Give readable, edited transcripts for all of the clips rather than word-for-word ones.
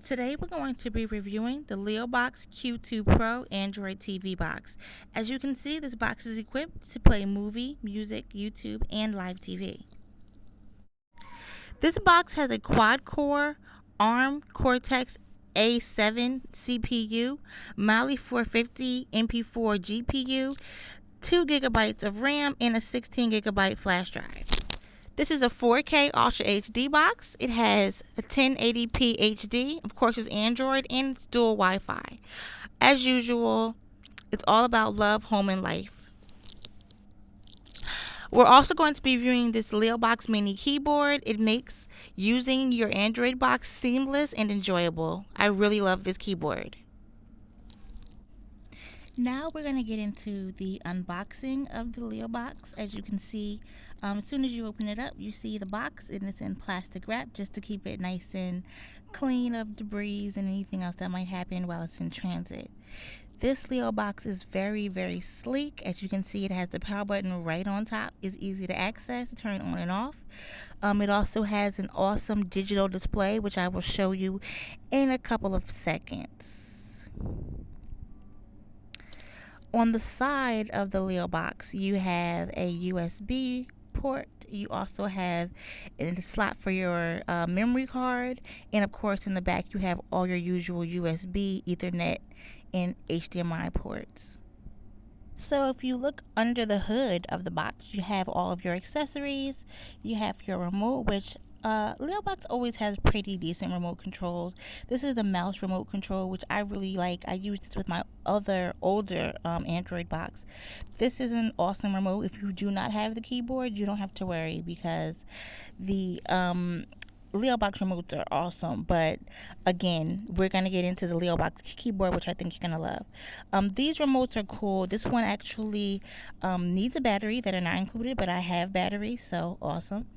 Today we're going to be reviewing the Leelbox Q2 Pro Android TV box. As you can see, this box is equipped to play movie, music, YouTube, and live TV. This box has a quad-core ARM Cortex A7 CPU, Mali 450 MP4 GPU, 2 gigabytes of RAM, and a 16 gigabyte flash drive. This is a 4K Ultra HD box. It has a 1080p HD. Of course, it's Android and it's dual Wi-Fi. As usual, it's all about love, home, and life. We're also going to be viewing this Leelbox mini keyboard. It makes using your Android box seamless and enjoyable. I really love this keyboard. Now we're going to get into the unboxing of the Leelbox. As you can see, as soon as you open it up, you see the box, and it's in plastic wrap just to keep it nice and clean of debris and anything else that might happen while it's in transit. This Leelbox is very, very sleek. As you can see, it has the power button right on top. It's easy to access, turn on and off. It also has an awesome digital display, which I will show you in a couple of seconds. On the side of the Leelbox, you have a USB port. You also have a slot for your memory card, and of course in the back you have all your usual USB, Ethernet, and HDMI ports. So if you look under the hood of the box, you have all of your accessories. You have your remote, which Leelbox always has pretty decent remote controls. This is the mouse remote control, which I really like. I use this with my other older Android box. This is an awesome remote. If you do not have the keyboard, you don't have to worry, because the Leelbox remotes are awesome. But again, we're going to get into the Leelbox keyboard, which I think you're going to love. These remotes are cool. This one actually needs a battery that are not included, but I have batteries, so awesome.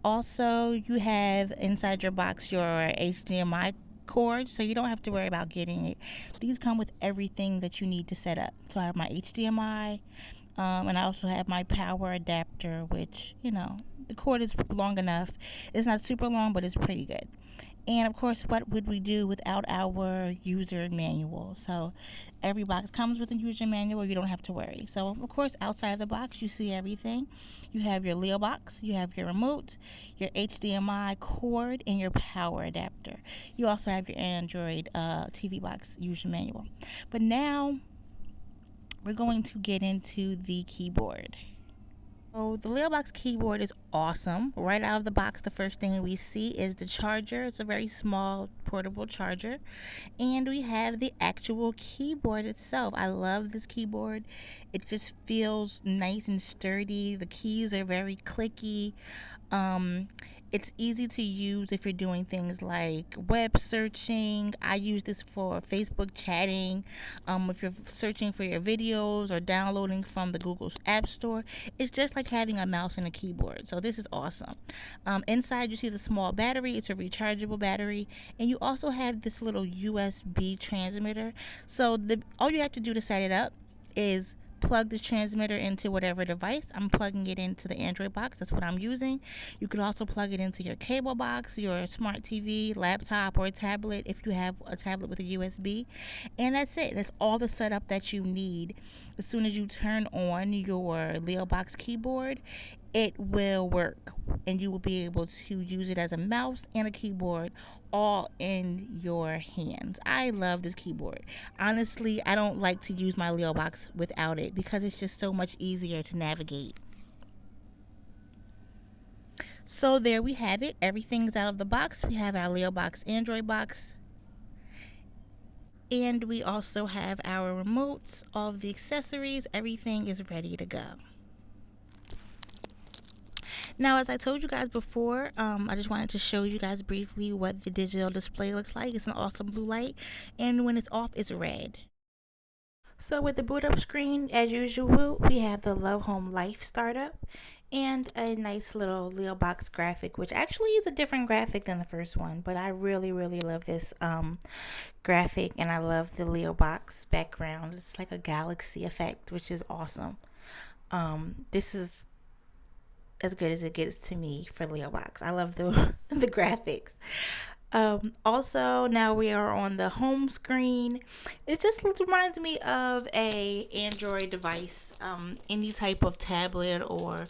Also, you have inside your box your HDMI cord, so you don't have to worry about getting it. These come with everything that you need to set up. So I have my HDMI, and I also have my power adapter, which, you know, the cord is long enough. It's not super long, but it's pretty good. And of course, what would we do without our user manual? So every box comes with a user manual. You don't have to worry. So of course, outside of the box, you see everything. You have your Leelbox, you have your remote, your HDMI cord, and your power adapter. You also have your Android TV box user manual. But now we're going to get into the keyboard. So the Leelbox keyboard is awesome. Right out of the box, the first thing we see is the charger. It's a very small portable charger. And we have the actual keyboard itself. I love this keyboard. It just feels nice and sturdy. The keys are very clicky. It's easy to use if you're doing things like web searching. I use this for Facebook chatting. If you're searching for your videos or downloading from the Google App Store, it's just like having a mouse and a keyboard. So this is awesome. Inside you see the small battery. It's a rechargeable battery, and you also have this little USB transmitter. So all you have to do to set it up is plug this transmitter into whatever device. I'm plugging it into the Android box. That's what I'm using. You could also plug it into your cable box, your smart TV, laptop, or a tablet if you have a tablet with a USB. And that's it. That's all the setup that you need. As soon as you turn on your Leelbox keyboard, it will work, and you will be able to use it as a mouse and a keyboard all in your hands. I love this keyboard. Honestly, I don't like to use my Leelbox without it because it's just so much easier to navigate. So there we have it. Everything's out of the box. We have our Leelbox Android box, and we also have our remotes, all of the accessories. Everything is ready to go. Now, as I told you guys before, I just wanted to show you guys briefly what the digital display looks like. It's an awesome blue light, and when it's off, it's red. So with the boot up screen, as usual, we have the Love Home Life startup and a nice little Leelbox graphic, which actually is a different graphic than the first one, but I really, really love this graphic, and I love the Leelbox background. It's like a galaxy effect, which is awesome. This is as good as it gets to me for Leelbox. I love the the graphics. Also, now we are on the home screen. It just reminds me of a Android device, any type of tablet or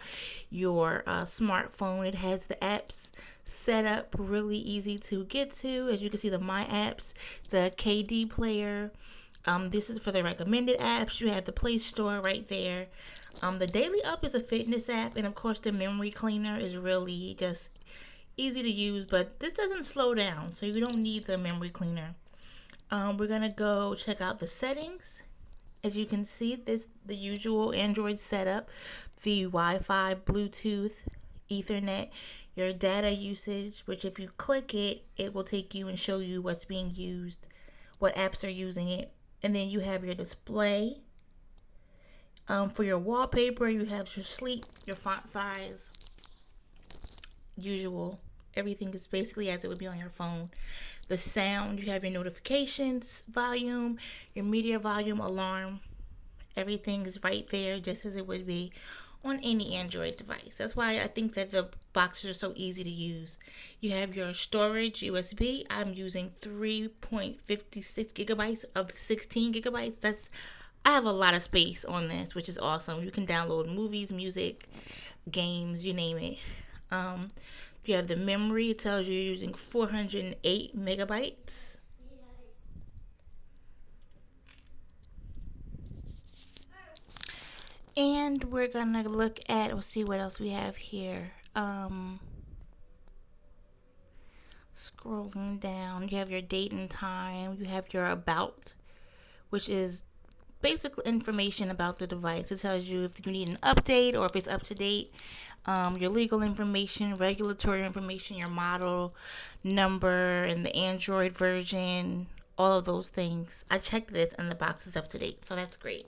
your smartphone. It has the apps set up really easy to get to. As you can see, the My Apps, the KD player. This is for the recommended apps. You have the Play Store right there. The Daily Up is a fitness app, and of course, the memory cleaner is really just easy to use, but this doesn't slow down, so you don't need the memory cleaner. We're gonna go check out the settings. As you can see, this the usual Android setup: the Wi-Fi, Bluetooth, Ethernet, your data usage, which if you click it, it will take you and show you what's being used, what apps are using it, and then you have your display. For your wallpaper, you have your sleep, your font size, usual. Everything is basically as it would be on your phone. The sound, you have your notifications volume, your media volume, alarm. Everything is right there just as it would be on any Android device. That's why I think that the boxes are so easy to use. You have your storage USB. I'm using 3.56 gigabytes of the 16 gigabytes. I have a lot of space on this, which is awesome. You can download movies, music, games, you name it. You have the memory. It tells you you're using 408 megabytes. And we're gonna look at, we'll see what else we have here. Scrolling down, you have your date and time. You have your about, which is basic information about the device. It tells you if you need an update or if it's up to date. Your legal information, regulatory information, your model number, and the Android version, all of those things. I checked this and the box is up to date, so that's great.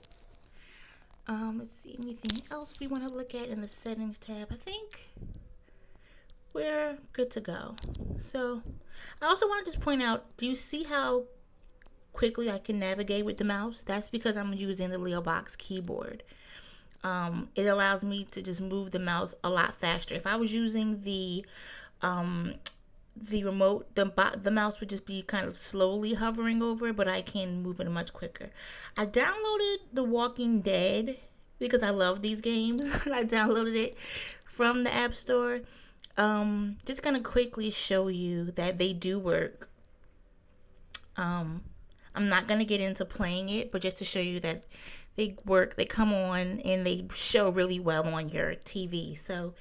Let's see, anything else we want to look at in the settings tab? I think we're good to go. So I also want to just point out, do you see how quickly I can navigate with the mouse? That's because I'm using the Leelbox keyboard. It allows me to just move the mouse a lot faster. If I was using the remote, the mouse would just be kind of slowly hovering over it, but I can move it much quicker. I downloaded The Walking Dead because I love these games. I downloaded it from the App Store. Just gonna quickly show you that they do work. I'm not gonna get into playing it, but just to show you that they work, they come on, and they show really well on your TV. So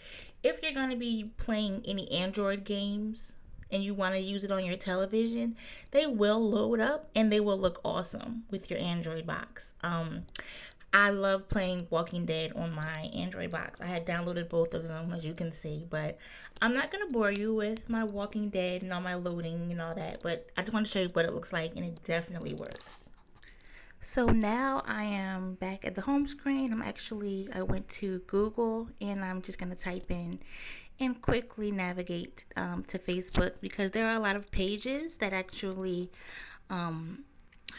if you're going to be playing any Android games and you want to use it on your television, they will load up and they will look awesome with your Android box. I love playing Walking Dead on my Android box. I had downloaded both of them, as you can see, but I'm not going to bore you with my Walking Dead and all my loading and all that, but I just want to show you what it looks like, and it definitely works. So now I am back at the home screen. I went to Google and I'm just going to type in and quickly navigate to Facebook, because there are a lot of pages that actually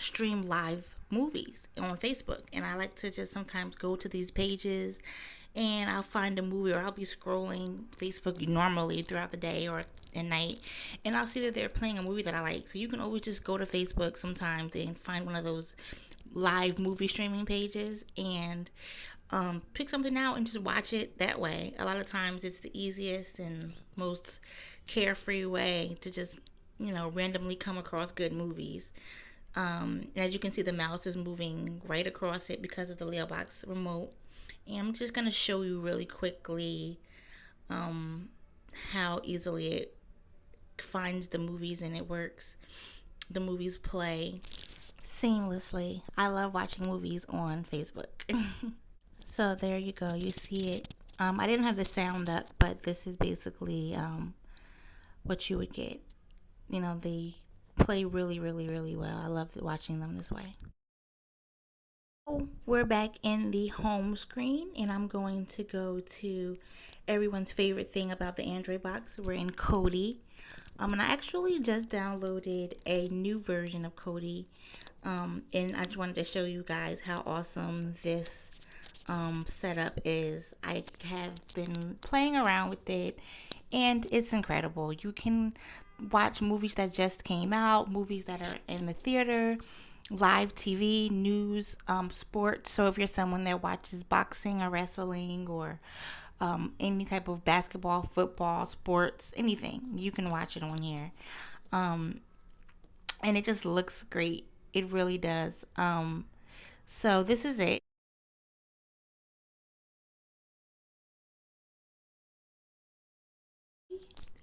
stream live movies on Facebook. And I like to just sometimes go to these pages and I'll find a movie, or I'll be scrolling Facebook normally throughout the day or at night, and I'll see that they're playing a movie that I like. So you can always just go to Facebook sometimes and find one of those live movie streaming pages and pick something out and just watch it that way. A lot of times it's the easiest and most carefree way to just, randomly come across good movies. And as you can see, the mouse is moving right across it because of the Leelbox remote. And I'm just going to show you really quickly how easily it finds the movies and it works. The movies play seamlessly. I love watching movies on Facebook. So there you go. You see it. I didn't have the sound up, but this is basically what you would get. They play really, really, really well. I love watching them this way. So we're back in the home screen, and I'm going to go to everyone's favorite thing about the Android box. We're in Kodi. And I actually just downloaded a new version of Kodi. And I just wanted to show you guys how awesome this setup is. I have been playing around with it and it's incredible. watch movies that just came out, movies that are in the theater, live TV, news, sports. So if you're someone that watches boxing or wrestling or any type of basketball, football, sports, anything, you can watch it on here. And it just looks great. It really does. So this is it.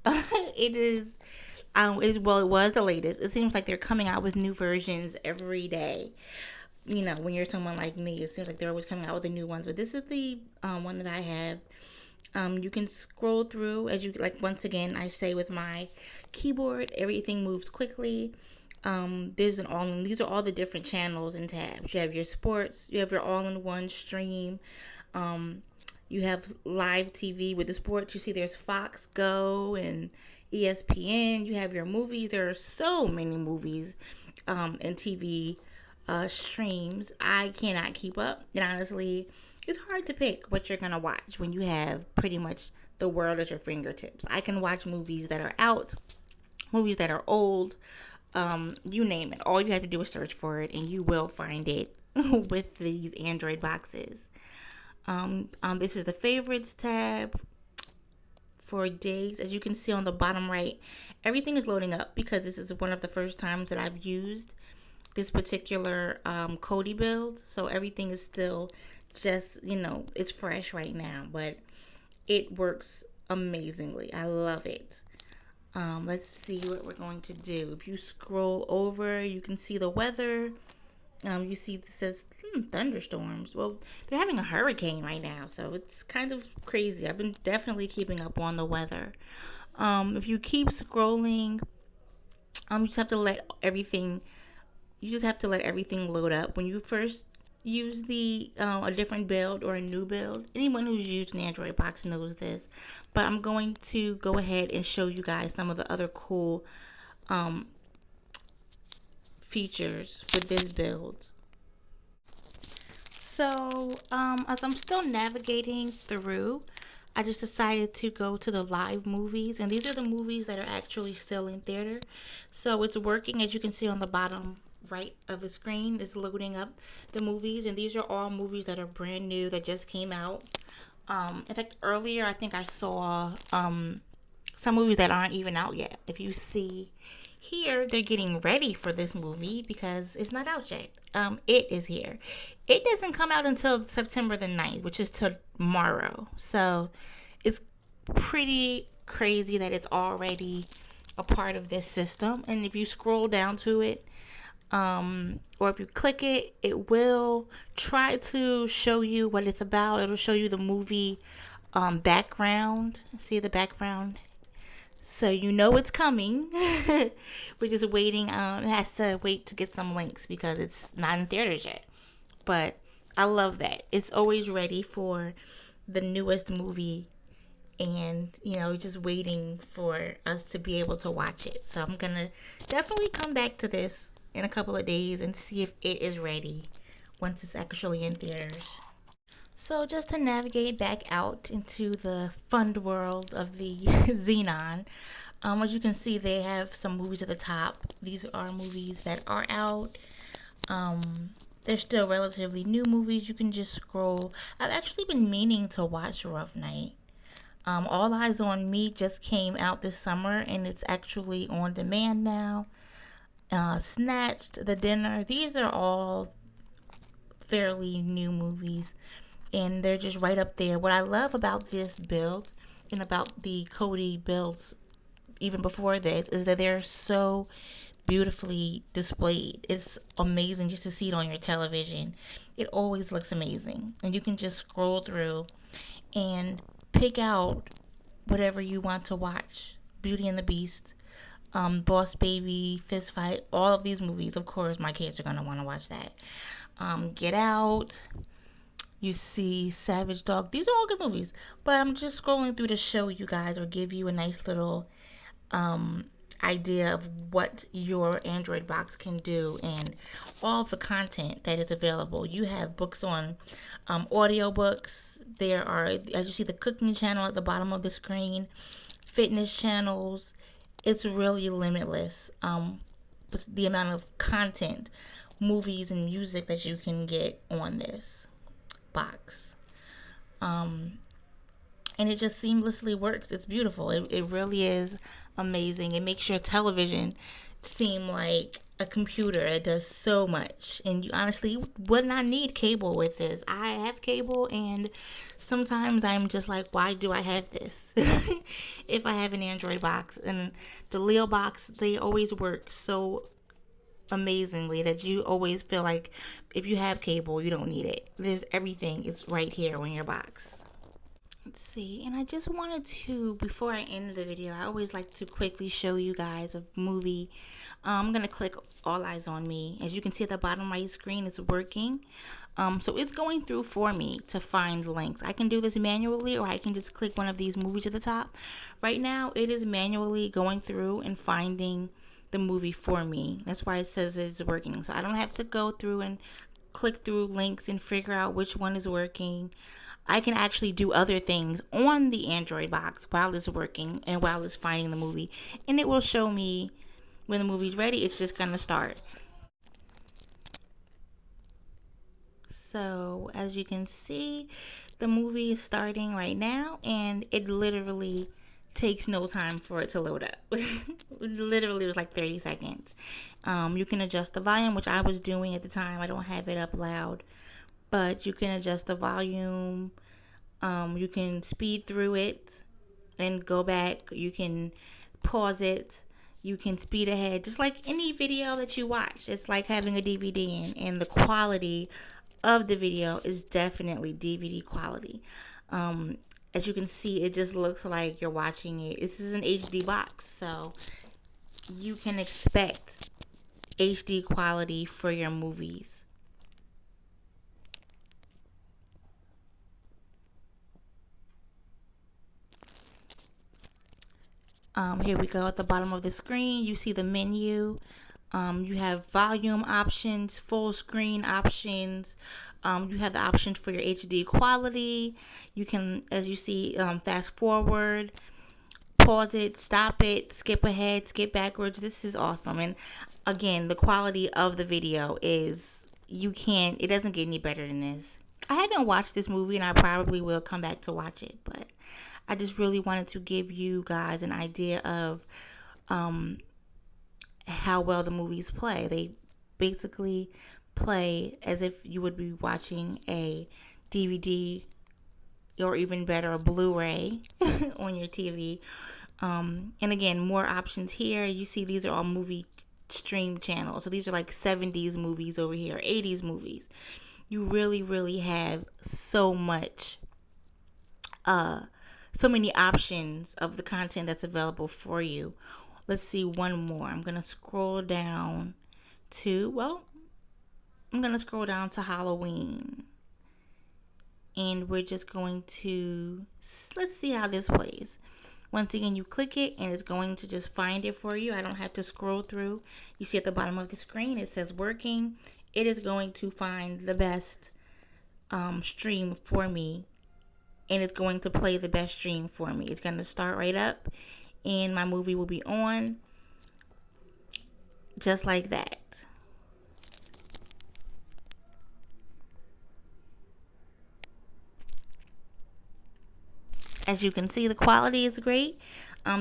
It is. It was the latest. It seems like they're coming out with new versions every day. You know, when you're someone like me, it seems like they're always coming out with the new ones. But this is the one that I have. You can scroll through as you like. Once again, I say with my keyboard, everything moves quickly. There's an all. These are all the different channels and tabs. You have your sports. You have your all-in-one stream. Um, you have live TV with the sports. You see, there's Fox Go and ESPN. You have your movies. There are so many movies and TV streams. I cannot keep up. And honestly, it's hard to pick what you're gonna watch when you have pretty much the world at your fingertips. I can watch movies that are out, movies that are old, you name it. All you have to do is search for it, and you will find it with these Android boxes. This is the favorites tab for days. As you can see on the bottom right, everything is loading up because this is one of the first times that I've used this particular Kodi build. So everything is still just, it's fresh right now, but it works amazingly. I love it. Let's see what we're going to do. If you scroll over, you can see the weather. You see it says thunderstorms. Well, they're having a hurricane right now, so it's kind of crazy. I've been definitely keeping up on the weather. If you keep scrolling, you just have to let everything. You just have to let everything load up. When you first use the a different build or a new build, anyone who's used an Android box knows this. But I'm going to go ahead and show you guys some of the other cool features with this build. So, as I'm still navigating through, I just decided to go to the live movies, and these are the movies that are actually still in theater. So it's working, as you can see on the bottom right of the screen. It's loading up the movies, and these are all movies that are brand new that just came out. In fact, earlier I think I saw some movies that aren't even out yet. If you see here, they're getting ready for this movie because it's not out yet. It is here. It doesn't come out until September the 9th, which is tomorrow. So it's pretty crazy that it's already a part of this system. And if you scroll down to it, or if you click it, it will try to show you what it's about. It'll show you the movie background. See the background? So you know it's coming. We're just waiting. It has to wait to get some links because it's not in theaters yet. But I love that. It's always ready for the newest movie, and just waiting for us to be able to watch it. So I'm gonna definitely come back to this in a couple of days and see if it is ready once it's actually in theaters. So just to navigate back out into the fun world of the Xenon, as you can see, they have some movies at the top. These are movies that are out. They're still relatively new movies. You can just scroll. I've actually been meaning to watch Rough Night. All Eyes on Me just came out this summer, and it's actually on demand now. Snatched, The Dinner. These are all fairly new movies, and they're just right up there. What I love about this build and about the Kodi builds even before this is that they're so beautifully displayed. It's amazing just to see it on your television. It always looks amazing, and you can just scroll through and pick out whatever you want to watch. Beauty and the Beast, Boss Baby, Fist Fight, all of these movies. Of course, my kids are gonna want to watch that. Get Out. You see Savage Dog. These are all good movies, but I'm just scrolling through to show you guys or give you a nice little idea of what your Android box can do and all of the content that is available. You have books on audiobooks. There are, as you see, the cooking channel at the bottom of the screen, fitness channels, it's really limitless. The amount of content, movies and music that you can get on this box. And it just seamlessly works. It's beautiful. It really is amazing. It makes your television seem like a computer. It does so much. And you honestly would not need cable with this. I have cable, and sometimes I'm just like, why do I have this? If I have an Android box. And the Leelbox, they always work so amazingly that you always feel like if you have cable, you don't need it. There's everything is right here on your box. Let's see, and I just wanted to, before I end the video, I always like to quickly show you guys a movie. I'm gonna click All Eyes on Me. As you can see at the bottom right screen, it's working. So it's going through for me to find links. I can do this manually, or I can just click one of these movies at the top. Right now, it is manually going through and finding the movie for me. That's why it says it's working. So I don't have to go through and click through links and figure out which one is working. I can actually do other things on the Android box while it's working and while it's finding the movie. And it will show me when the movie's ready. It's just going to start. So as you can see, the movie is starting right now, and it literally takes no time for it to load up. Literally, it was like 30 seconds. You can adjust the volume, which I was doing at the time. I don't have it up loud, but you can adjust the volume. You can speed through it and go back. You can pause it. You can speed ahead, just like any video that you watch. It's like having a DVD in, and the quality of the video is definitely DVD quality. As you can see, it just looks like you're watching it. This is an HD box, so you can expect HD quality for your movies. Here we go. At the bottom of the screen, you see the menu. You have volume options, full screen options. You have the options for your HD quality. You can, as you see, fast forward, pause it, stop it, skip ahead, skip backwards. This is awesome. And again, the quality of the video is, it doesn't get any better than this. I haven't watched this movie, and I probably will come back to watch it, but I just really wanted to give you guys an idea of how well the movies play. They basically play as if you would be watching a DVD, or even better, a Blu-ray on your TV. And again, more options here. You see these are all movie stream channels. So these are like 70s movies over here, 80s movies. You really have so much so many options of the content that's available for you. Let's see one more. I'm going to scroll down to, Halloween. And we're just going to, let's see how this plays. Once again, you click it, and it's going to just find it for you. I don't have to scroll through. You see at the bottom of the screen, it says working. It is going to find the best stream for me, and it's going to play the best stream for me. It's going to start right up, and my movie will be on just like that. As you can see, the quality is great.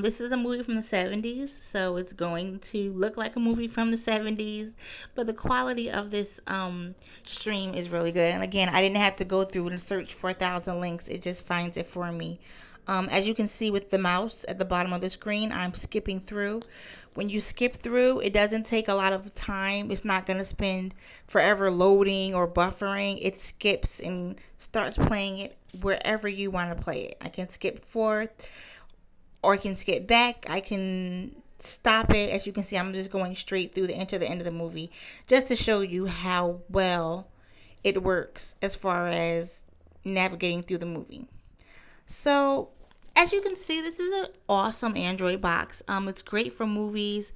This is a movie from the 70s, so it's going to look like a movie from the 70s, but the quality of this stream is really good. And again, I didn't have to go through and search for 1,000 links. It just finds it for me. As you can see with the mouse at the bottom of the screen, I'm skipping through. When you skip through, it doesn't take a lot of time. It's not going to spend forever loading or buffering. It skips and starts playing it wherever you want to play it. I can skip forth, or I can skip back. I can stop it. As you can see, I'm just going straight through to the end of the movie, just to show you how well it works as far as navigating through the movie. So as you can see, this is an awesome Android box. It's great for movies.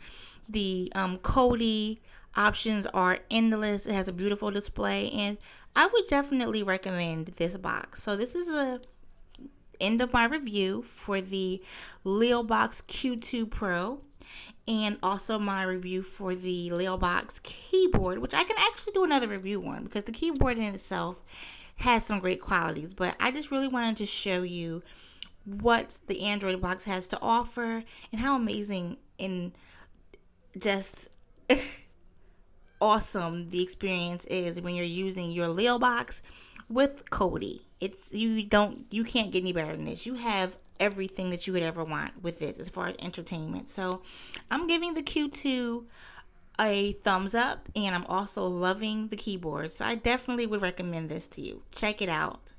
The Kodi options are endless. It has a beautiful display, and I would definitely recommend this box. So this is the end of my review for the Leelbox Q2 Pro. and also my review for the Leelbox keyboard, which I can actually do another review on because the keyboard in itself has some great qualities. But I just really wanted to show you what the Android box has to offer and how amazing and just awesome the experience is when you're using your Leelbox with Kodi. You can't get any better than this. You have everything that you could ever want with this as far as entertainment. So I'm giving the Q2 a thumbs up, and I'm also loving the keyboard. So I definitely would recommend this to you. Check it out.